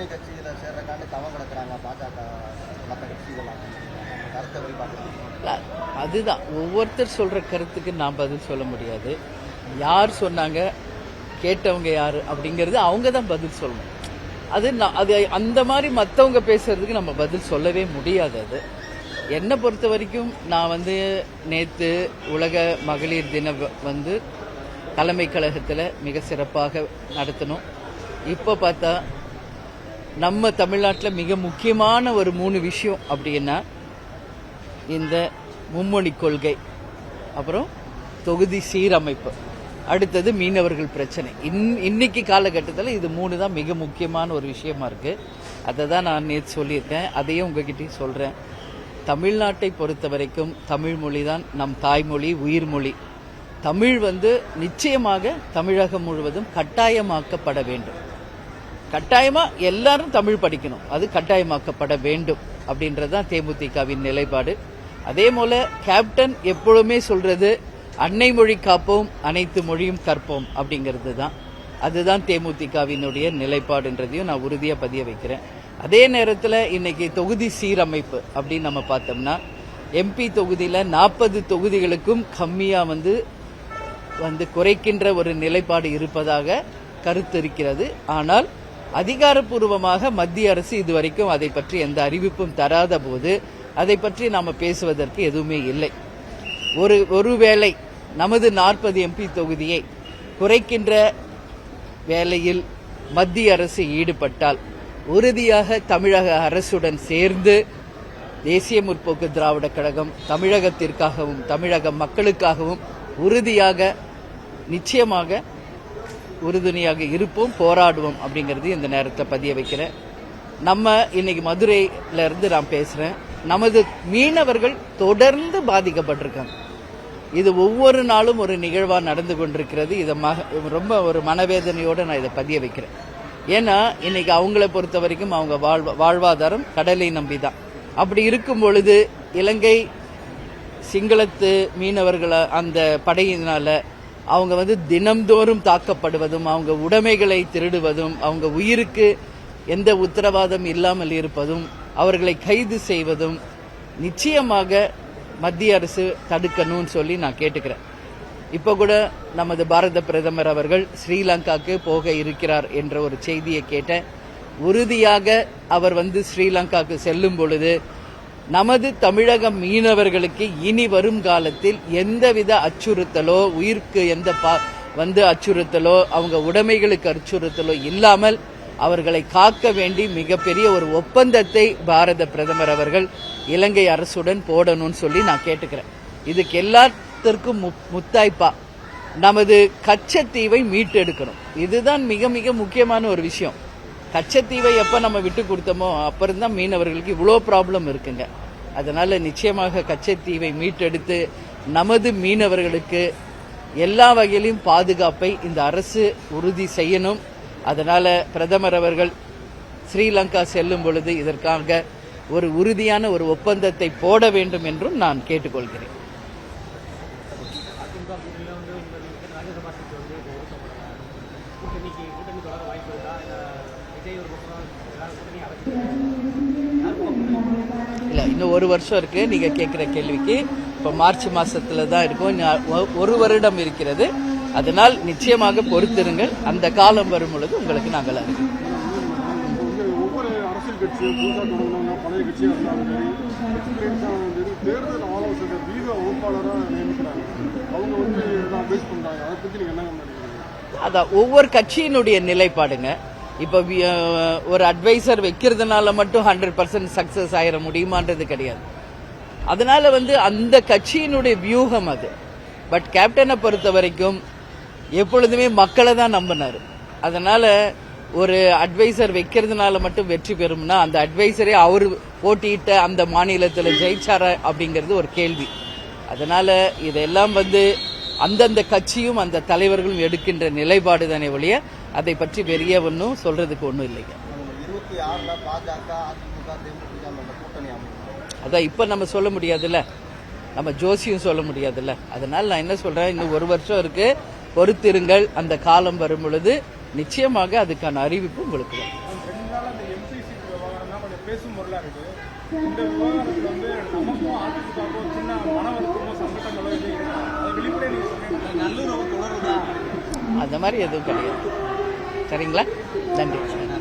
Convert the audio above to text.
கூட்டணி கட்சியில சேர்றக்காண்டு தவம் கிடக்குறாங்க பாஜக மற்ற கட்சிகள் கருத்தை வெளிப்பாடு. அதுதான் ஒவ்வொருத்தர் சொல்ற கருத்துக்கு நான் பதில் சொல்ல முடியாது. யார் சொன்னாங்க, கேட்டவங்க யாரு அப்படிங்கிறது அவங்க தான் பதில் சொல்லணும். அது அந்த மாதிரி மற்றவங்க பேசுறதுக்கு நம்ம பதில் சொல்லவே முடியாது. அது என்னை பொறுத்த வரைக்கும் நான் நேற்று உலக மகளிர் தினம் தலைமை கழகத்தில் மிக சிறப்பாக நடத்தணும். இப்போ பார்த்தா நம்ம தமிழ்நாட்டில் மிக முக்கியமான ஒரு 3 விஷயம் அப்படின்னா இந்த மும்மொழி கொள்கை, அப்புறம் தொகுதி சீரமைப்பு, அடுத்தது மீனவர்கள் பிரச்சனை. இன்னைக்கு காலகட்டத்தில் இது 3 தான் மிக முக்கியமான ஒரு விஷயமா இருக்கு. அதை தான் நான் நேற்று சொல்லியிருக்கேன், அதையும் உங்ககிட்டயும் சொல்றேன். தமிழ்நாட்டை பொறுத்த வரைக்கும் தமிழ் மொழி தான் நம் தாய்மொழி, உயிர்மொழி. தமிழ் நிச்சயமாக தமிழகம் முழுவதும் கட்டாயமாக்கப்பட வேண்டும். கட்டாயமா எல்லாரும் தமிழ் படிக்கணும், அது கட்டாயமாக்கப்பட வேண்டும் அப்படின்றதுதான் தேமுதிகவின் நிலைப்பாடு. அதே போல கேப்டன் எப்பொழுதுமே சொல்றது அன்னை மொழி காப்போம், அனைத்து மொழியும் கற்போம் அப்படிங்கிறது தான். அதுதான் தேமுதிகவினுடைய நிலைப்பாடுன்றதையும் நான் உறுதியா பதிய வைக்கிறேன். அதே நேரத்தில் இன்னைக்கு தொகுதி சீரமைப்பு அப்படின்னு நம்ம பார்த்தோம்னா எம்பி தொகுதியில 40 தொகுதிகளுக்கும் கம்மியா குறைக்கின்ற ஒரு நிலைப்பாடு இருப்பதாக கருத்து இருக்கிறது. ஆனால் அதிகாரப்பூர்வமாக மத்திய அரசு இதுவரைக்கும் அதை பற்றி எந்த அறிவிப்பும் தராத போது அதை பற்றி நாம பேசுவதற்கு எதுவுமே இல்லை. ஒருவேளை நமது 40 எம்பி தொகுதியை குறைக்கின்ற வேளையில் மத்திய அரசு ஈடுபட்டால் உறுதியாக தமிழக அரசுடன் சேர்ந்து தேசிய முற்போக்கு திராவிட கழகம் தமிழகத்திற்காகவும் தமிழக மக்களுக்காகவும் உறுதியாக நிச்சயமாக உறுதுணையாக இருப்போம், போராடுவோம் அப்படிங்கிறது இந்த நேரத்தில் பதிய வைக்கிறேன். நம்ம இன்னைக்கு மதுரையில இருந்து நான் பேசுறேன். நமது மீனவர்கள் தொடர்ந்து பாதிக்கப்பட்டிருக்காங்க. இது ஒவ்வொரு நாளும் ஒரு நிகழ்வா நடந்து கொண்டிருக்கிறது. இதை ரொம்ப ஒரு மனவேதனையோடு நான் இதை பதிய வைக்கிறேன். ஏன்னா இன்னைக்கு அவங்கள பொறுத்த வரைக்கும் அவங்க வாழ்வாதாரம் கடலை நம்பிதான். அப்படி இருக்கும் பொழுது இலங்கை சிங்களத்து மீனவர்கள் அந்த படையினால அவங்க தினம்தோறும் தாக்கப்படுவதும், அவங்க உடைமைகளை திருடுவதும், அவங்க உயிருக்கு எந்த உத்தரவாதம் இல்லாமல் இருப்பதும், அவர்களை கைது செய்வதும் நிச்சயமாக மத்திய அரசு தடுக்கணும்னு சொல்லி நான் கேட்டுக்கிறேன். இப்ப கூட நமது பாரத பிரதமர் அவர்கள் ஸ்ரீலங்காக்கு போக இருக்கிறார் என்ற ஒரு செய்தியை கேட்டேன். உறுதியாக அவர் ஸ்ரீலங்காக்கு செல்லும் பொழுது நமது தமிழக மீனவர்களுக்கு இனி வரும் காலத்தில் எந்தவித அச்சுறுத்தலோ, உயிருக்கு எந்த அச்சுறுத்தலோ, அவங்க உடைமைகளுக்கு அச்சுறுத்தலோ இல்லாமல் அவர்களை காக்க வேண்டி மிகப்பெரிய ஒரு ஒப்பந்தத்தை பாரத பிரதமர் அவர்கள் இலங்கை அரசுடன் போடணும்னு சொல்லி நான் கேட்டுக்கிறேன். இதுக்கு எல்லாத்திற்கும் முத்தாய்ப்பா நமது கச்சத்தீவை மீட்டெடுக்கணும். இதுதான் மிக மிக முக்கியமான ஒரு விஷயம். கச்சத்தீவை எப்ப நம்ம விட்டு கொடுத்தோமோ அப்புறம் தான் மீனவர்களுக்கு இவ்வளோ ப்ராப்ளம் இருக்குங்க. அதனால நிச்சயமாக கச்சத்தீவை மீட்டெடுத்து நமது மீனவர்களுக்கு எல்லா வகையிலும் பாதுகாப்பை இந்த அரசு உறுதி செய்யணும். அதனால பிரதமர் அவர்கள் ஸ்ரீலங்கா செல்லும் பொழுது இதற்காக ஒரு உறுதியான ஒரு ஒப்பந்தத்தை போட வேண்டும் என்றும் நான் கேட்டுக்கொள்கிறேன். இல்ல, இன்னும் 1 வருஷம் இருக்கு. நீங்க கேட்கிற கேள்விக்கு இப்ப மார்ச் மாசத்துல தான் இருக்கும். 1 வருடம் இருக்கிறது. அதனால் நிச்சயமாக பொறுத்திருங்கள். அந்த காலம் வரும் பொழுது உங்களுக்கு நாங்கள் அறிவிப்போம். ஒவ்வொரு அரசியல் கட்சியும் பழைய கட்சியாக இருந்தாலும் தேர்தல் ஆலோசகர் வீத வகுப்பாளராக நியமிக்கிறாங்க. அவங்க பேஸ் பண்றாங்க. அதை பத்தி நீங்க என்ன நினைக்கிறீங்க? அதான் ஒவ்வொரு கட்சியினுடைய நிலைப்பாடுங்க. இப்ப ஒரு அட்வைசர் வைக்கிறதுனால மட்டும் 100% சக்சஸ் ஆயிட முடியுமான்றது கிடையாது. அதனால அந்த கட்சியினுடைய வியூகம் அது. பட் கேப்டனை பொறுத்த வரைக்கும் எப்பொழுதுமே மக்களை தான் நம்பினாரு. அதனால ஒரு அட்வைசர் வைக்கிறதுனால மட்டும் வெற்றி பெறும்னா அந்த அட்வைசரே அவர் போட்டியிட்ட அந்த மாநிலத்தில் ஜெயிச்சாரா அப்படிங்கிறது ஒரு கேள்வி. அதனால இதெல்லாம் அந்தந்த கட்சியும் அந்த தலைவர்களும் எடுக்கின்ற நிலைப்பாடு தானே ஒழிய அதை பற்றி பெரிய ஒன்றும் சொல்றதுக்கு ஒன்றும் இல்லைங்க. அதான் இப்ப நம்ம சொல்ல முடியாதுல்ல, நம்ம ஜோசியும் சொல்ல முடியாதுல்ல. அதனால நான் என்ன சொல்றேன், இன்னும் 1 வருஷம் இருக்கு, பொறுத்திருங்கள். அந்த காலம் வரும் பொழுது நிச்சயமாக அதுக்கான அறிவிப்பு உங்களுக்கு வரும். பேசும் பொருளாக இருக்குது. இந்த விவகாரத்தில் வந்து நமக்கும் அதிமுகவுக்கும் சின்ன மன வருத்தமோ சங்கடங்களோ எதுவும் இருக்கா? அதை வெளிப்படையாக நீங்கள் சொன்னீங்கன்னா நல்லுறவு தொடருதா? அந்த மாதிரி எதுவும் கிடையாது. சரிங்களா? நன்றி.